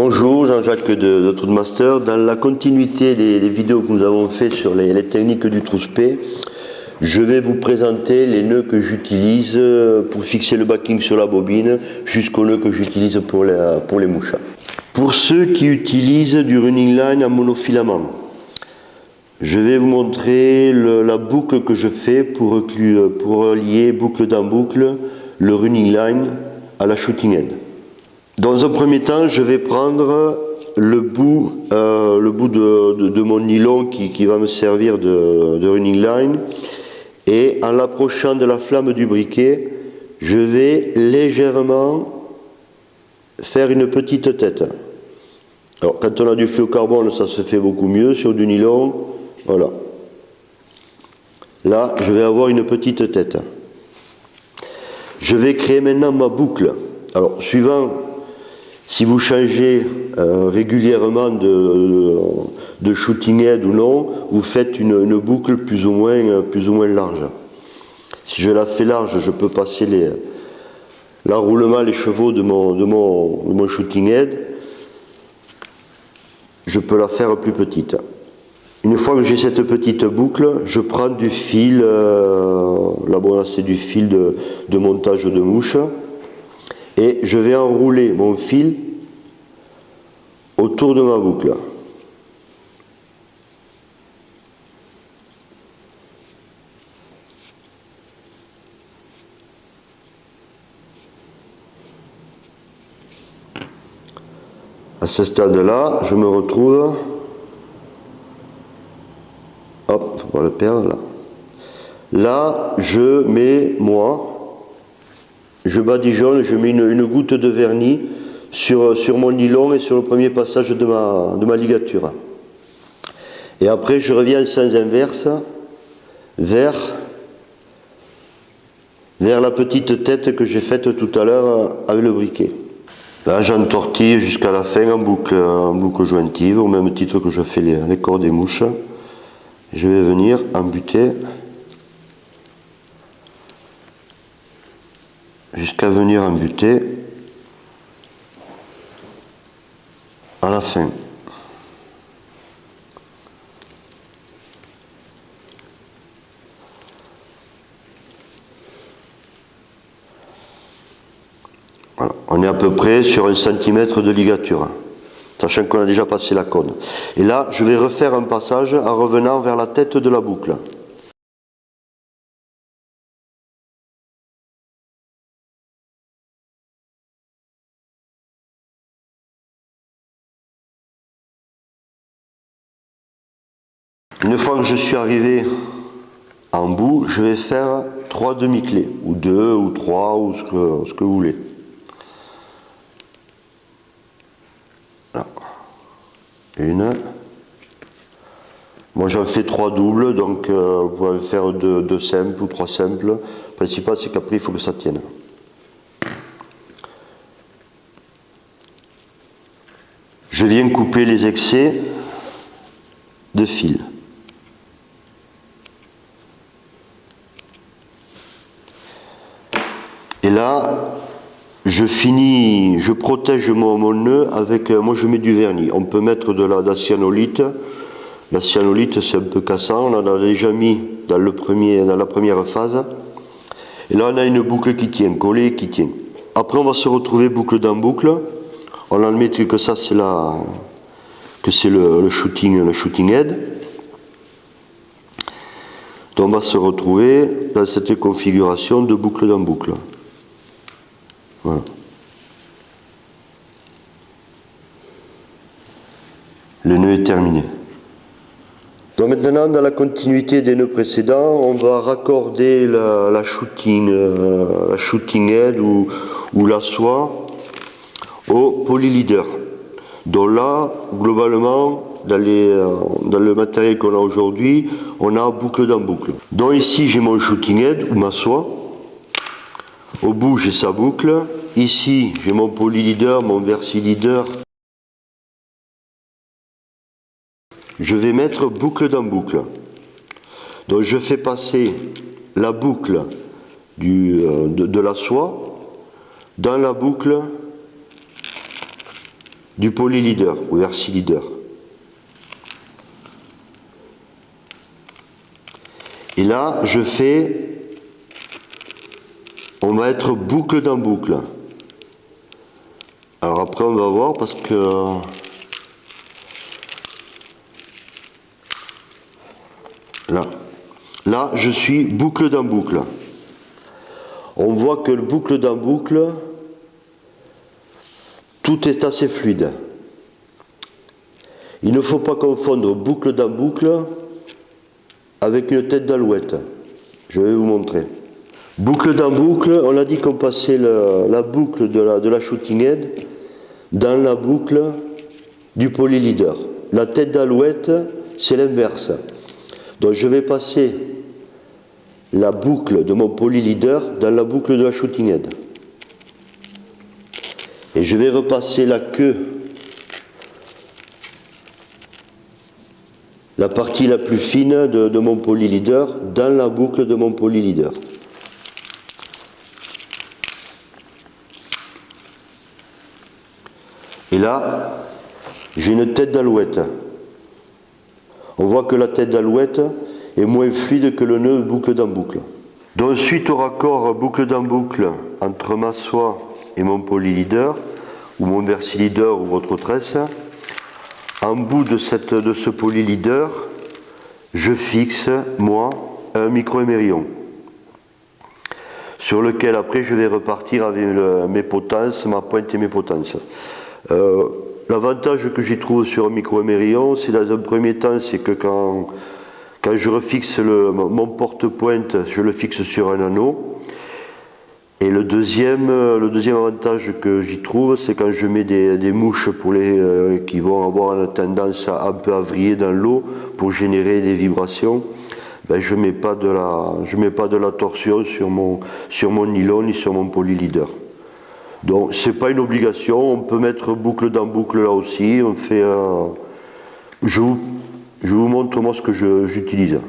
Bonjour, Jean-Jacques de Trudmaster. Dans la continuité des vidéos que nous avons fait sur les techniques du trousse-pée, je vais vous présenter les nœuds que j'utilise pour fixer le backing sur la bobine jusqu'aux nœuds que j'utilise pour les mouches. Pour ceux qui utilisent du running line en monofilament, je vais vous montrer la boucle que je fais pour relier boucle dans boucle le running line à la shooting head. Dans un premier temps, je vais prendre le bout de mon nylon qui va me servir de running line, et en l'approchant de la flamme du briquet, je vais légèrement faire une petite tête. Alors quand on a du fluocarbone, ça se fait beaucoup mieux. Sur du nylon, voilà. Là, je vais avoir une petite tête. Je vais créer maintenant ma boucle. Alors, suivant si vous changez régulièrement de shooting head ou non, vous faites une boucle plus ou moins large. Si je la fais large, je peux passer l'enroulement, les chevaux de mon shooting head. Je peux la faire plus petite. Une fois que j'ai cette petite boucle, je prends du fil, là c'est du fil de montage de mouche, et je vais enrouler mon fil autour de ma boucle. À ce stade-là, je me retrouve, hop, on va le perdre là. Là, je mets je badigeonne, je mets une goutte de vernis sur mon nylon et sur le premier passage de ma ligature. Et après, je reviens en sens inverse vers la petite tête que j'ai faite tout à l'heure avec le briquet. Là, j'entortille jusqu'à la fin en boucle jointive, au même titre que je fais les corps des mouches. Je vais venir embuter jusqu'à venir embuter à la fin. Voilà. On est à peu près sur 1 cm de ligature, sachant qu'on a déjà passé la cône. Et là, je vais refaire un passage en revenant vers la tête de la boucle. Une fois que je suis arrivé en bout, je vais faire 3 demi-clés, ou 2, ou 3, ou ce que vous voulez. Là. Une. Moi j'en fais 3 doubles, donc vous pouvez faire 2 simples ou 3 simples. Le principal, c'est qu'après il faut que ça tienne. Je viens couper les excès de fil. Et là, je protège mon nœud avec, moi je mets du vernis. On peut mettre de la cyanolite. La cyanolite, c'est un peu cassant, on en a déjà mis dans la première phase. Et là, on a une boucle qui tient, collée et qui tient. Après, on va se retrouver boucle dans boucle. On admet que ça, c'est le shooting head. Donc, on va se retrouver dans cette configuration de boucle dans boucle. Voilà. Le nœud est terminé. Donc maintenant, dans la continuité des nœuds précédents, on va raccorder la shooting head ou la soie au polyleader. Donc là, globalement, dans le matériel qu'on a aujourd'hui, on a boucle dans boucle. Donc ici, j'ai mon shooting head ou ma soie. Au bout, j'ai sa boucle. Ici, j'ai mon polyleader, mon versi-leader. Je vais mettre boucle dans boucle. Donc je fais passer la boucle de la soie dans la boucle du polyleader ou versileader. Et là, je fais, on va être boucle dans boucle. Alors après, on va voir parce que là, je suis boucle dans boucle. On voit que le boucle dans boucle, tout est assez fluide. Il ne faut pas confondre boucle dans boucle avec une tête d'alouette. Je vais vous montrer. Boucle dans boucle, on a dit qu'on passait la boucle de la shooting head dans la boucle du polyleader. La tête d'alouette, c'est l'inverse. Donc je vais passer la boucle de mon polyleader dans la boucle de la shooting head. Et je vais repasser la queue, la partie la plus fine de mon polyleader dans la boucle de mon polyleader. Et là, j'ai une tête d'alouette. On voit que la tête d'alouette est moins fluide que le nœud boucle dans boucle. Donc suite au raccord boucle dans boucle entre ma soie et mon polyleader, ou mon versileader ou votre tresse, en bout de ce polyleader, je fixe, moi, un micro-émerillon, sur lequel après je vais repartir avec mes potences, ma pointe et mes potences. L'avantage que j'y trouve sur un micro-émerillon, c'est dans un premier temps, c'est que quand je refixe mon porte-pointe, je le fixe sur un anneau. Et le deuxième avantage que j'y trouve, c'est quand je mets des mouches pour qui vont avoir une tendance à un peu à vriller dans l'eau pour générer des vibrations. Ben, je mets pas de la torsion sur mon nylon ni sur mon polyleader. Donc c'est pas une obligation, on peut mettre boucle dans boucle là aussi. On fait, je vous montre moi ce que j'utilise.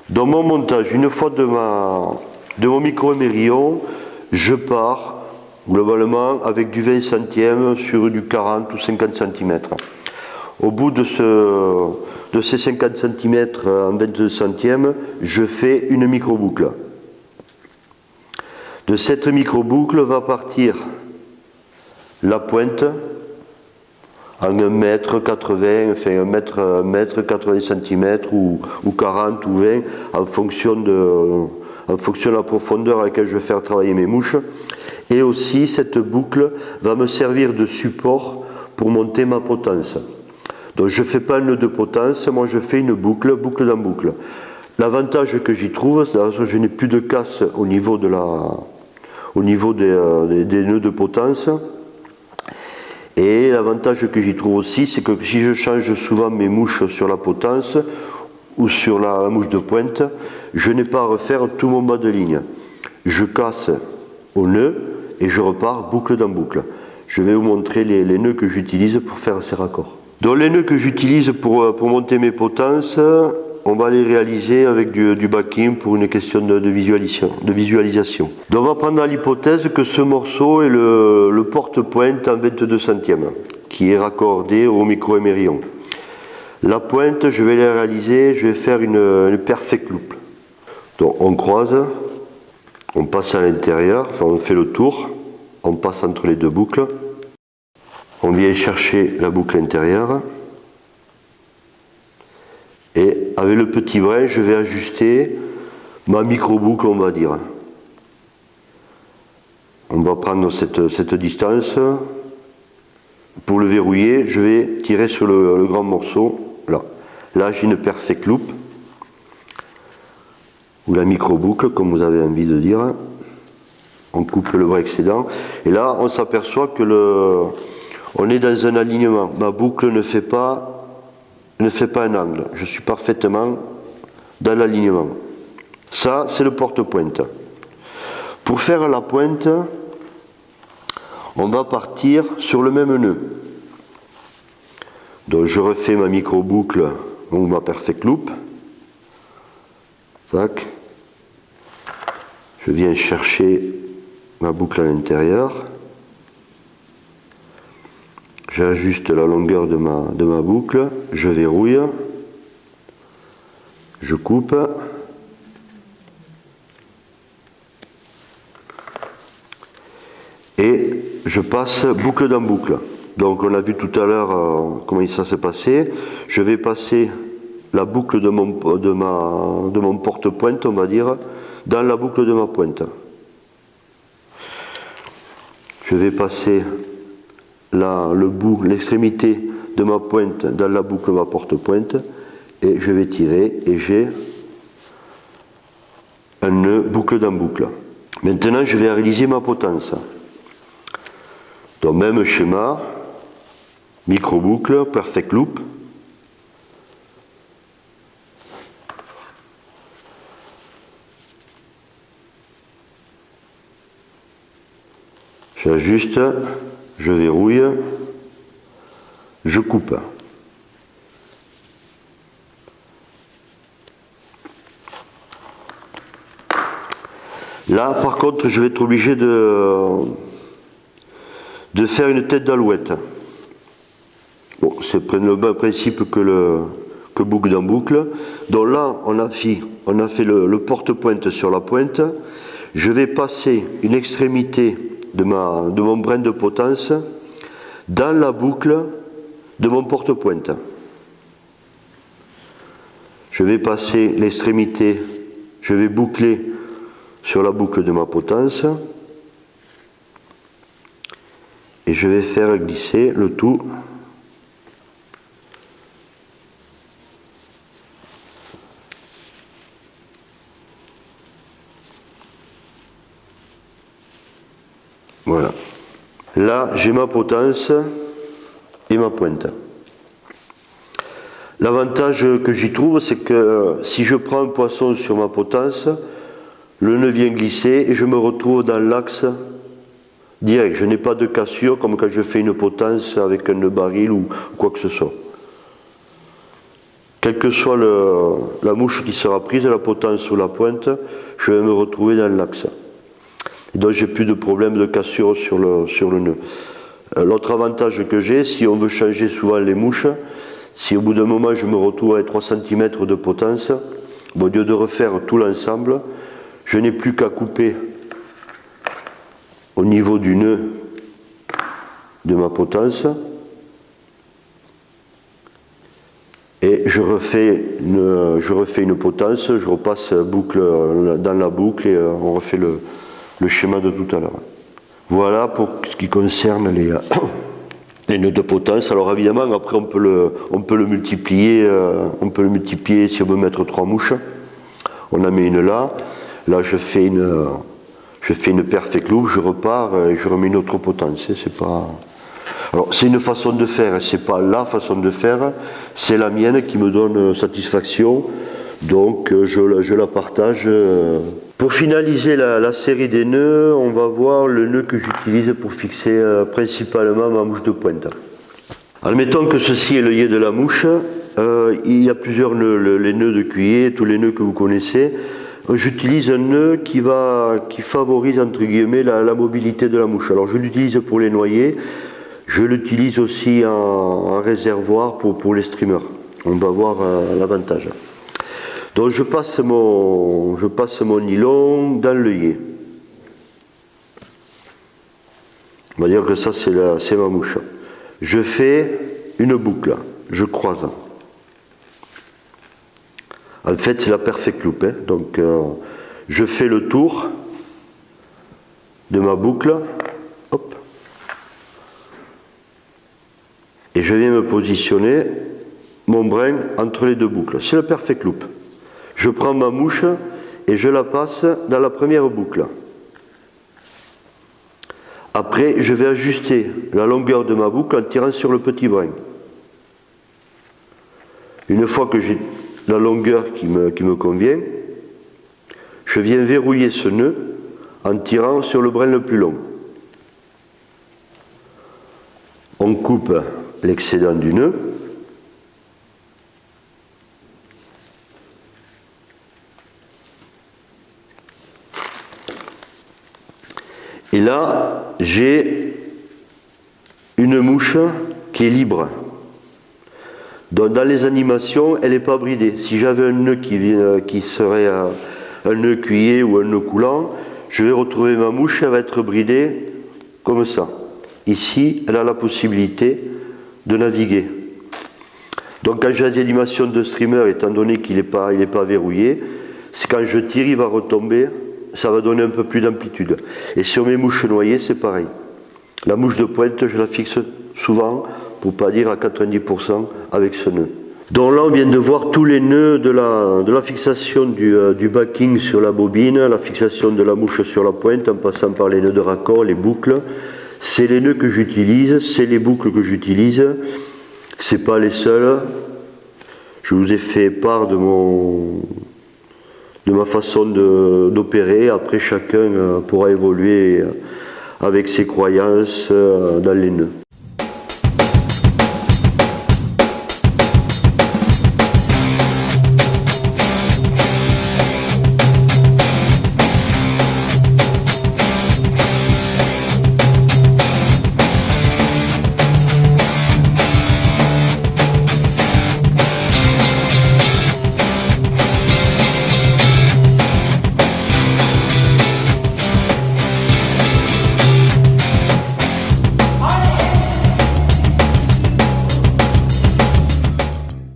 Dans mon montage, une fois de mon micro-émerillon, je pars globalement avec du 20 centièmes sur du 40 ou 50 cm. Au bout de ces 50 cm en 22 centièmes, je fais une micro-boucle. De cette micro-boucle va partir la pointe en 1,80 m, enfin 1 mètre 80 cm ou 40 ou 20 en fonction de la profondeur à laquelle je vais faire travailler mes mouches. Et aussi cette boucle va me servir de support pour monter ma potence. Donc je ne fais pas un nœud de potence, moi je fais une boucle dans boucle. L'avantage que j'y trouve, c'est que je n'ai plus de casse au niveau des nœuds de potence. Et l'avantage que j'y trouve aussi, c'est que si je change souvent mes mouches sur la potence ou sur la mouche de pointe, je n'ai pas à refaire tout mon bas de ligne. Je casse au nœud et je repars boucle dans boucle. Je vais vous montrer les nœuds que j'utilise pour faire ces raccords. Donc les nœuds que j'utilise pour monter mes potences, on va les réaliser avec du backing pour une question de visualisation. Donc on va prendre l'hypothèse que ce morceau est le porte-pointe en 22 centièmes, qui est raccordé au micro-émerillon. La pointe, je vais la réaliser, je vais faire une perfect loop. Donc on croise, on passe à l'intérieur, enfin on fait le tour, on passe entre les deux boucles, on vient chercher la boucle intérieure, et avec le petit brin, je vais ajuster ma micro-boucle, on va dire. On va prendre cette distance. Pour le verrouiller, je vais tirer sur le grand morceau, là. Là, j'ai une perfect loop, ou la micro-boucle, comme vous avez envie de dire. On coupe le bras excédent. Et là, on s'aperçoit que on est dans un alignement. Ma boucle ne fait pas un angle. Je suis parfaitement dans l'alignement. Ça, c'est le porte-pointe. Pour faire la pointe, on va partir sur le même nœud. Donc je refais ma micro-boucle ou ma perfect loop. Tac. Je viens chercher ma boucle à l'intérieur. J'ajuste la longueur de ma boucle, je verrouille, je coupe. Et je passe boucle dans boucle. Donc on a vu tout à l'heure comment ça s'est passé. Je vais passer la boucle de mon porte-pointe, on va dire, dans la boucle de ma pointe. Je vais passer l'extrémité de ma pointe dans la boucle de ma porte-pointe et je vais tirer et j'ai un nœud boucle dans boucle. Maintenant je vais réaliser ma potence. Donc même schéma, micro-boucle, perfect loop. J'ajuste, je verrouille, je coupe. Là, par contre, je vais être obligé de faire une tête d'alouette. Bon, c'est le même principe que boucle dans boucle. Donc là, on a fait le porte-pointe sur la pointe. Je vais passer une extrémité de mon brin de potence dans la boucle de mon porte-pointe. Je vais passer l'extrémité, je vais boucler sur la boucle de ma potence et je vais faire glisser le tout voilà. Là, j'ai ma potence et ma pointe. L'avantage que j'y trouve, c'est que si je prends un poisson sur ma potence, le nœud vient glisser et je me retrouve dans l'axe direct. Je n'ai pas de cassure comme quand je fais une potence avec un nœud baril ou quoi que ce soit. Quelle que soit la mouche qui sera prise, la potence ou la pointe, je vais me retrouver dans l'axe. Et donc j'ai plus de problème de cassure sur le nœud. L'autre avantage que j'ai, si on veut changer souvent les mouches, si au bout d'un moment je me retrouve avec 3 cm de potence, au lieu de refaire tout l'ensemble, je n'ai plus qu'à couper au niveau du nœud de ma potence et je refais une potence, je repasse boucle dans la boucle et on refait le schéma de tout à l'heure. Voilà pour ce qui concerne les nœuds de potence. Alors évidemment après on peut le multiplier si on veut mettre 3 mouches. On en met une là. Là je fais une perfect loop, je repars et je remets une autre potence. Alors c'est une façon de faire, c'est pas la façon de faire, c'est la mienne qui me donne satisfaction, donc je la partage. Pour finaliser la série des nœuds, on va voir le nœud que j'utilise pour fixer principalement ma mouche de pointe. Admettons que ceci est l'œillet de la mouche, il y a plusieurs nœuds, les nœuds de cuiller, tous les nœuds que vous connaissez. J'utilise un nœud qui favorise entre guillemets la mobilité de la mouche. Alors je l'utilise pour les noyer, je l'utilise aussi en réservoir pour les streamers. On va voir l'avantage. Donc je passe mon nylon dans l'œillet. On va dire que ça c'est ma mouche. Je fais une boucle, je croise. En fait, c'est la perfect loop. Hein. Donc, je fais le tour de ma boucle. Hop. Et je viens me positionner mon brin entre les deux boucles. C'est le perfect loop. Je prends ma mouche et je la passe dans la première boucle. Après, je vais ajuster la longueur de ma boucle en tirant sur le petit brin. Une fois que j'ai la longueur qui me convient, je viens verrouiller ce nœud en tirant sur le brin le plus long. On coupe l'excédent du nœud. Et là, j'ai une mouche qui est libre. Donc dans les animations, elle n'est pas bridée. Si j'avais un nœud qui serait un nœud cuillé ou un nœud coulant, je vais retrouver ma mouche, elle va être bridée comme ça. Ici, elle a la possibilité de naviguer. Donc quand j'ai des animations de streamer, étant donné qu'il n'est pas verrouillé, c'est quand je tire, il va retomber, ça va donner un peu plus d'amplitude. Et sur mes mouches noyées, c'est pareil. La mouche de pointe, je la fixe souvent, pour ne pas dire à 90% avec ce nœud. Donc là, on vient de voir tous les nœuds de la fixation du backing sur la bobine, la fixation de la mouche sur la pointe, en passant par les nœuds de raccord, les boucles. C'est les nœuds que j'utilise, c'est les boucles que j'utilise. C'est pas les seuls. Je vous ai fait part de ma façon d'opérer. Après, chacun pourra évoluer avec ses croyances dans les nœuds.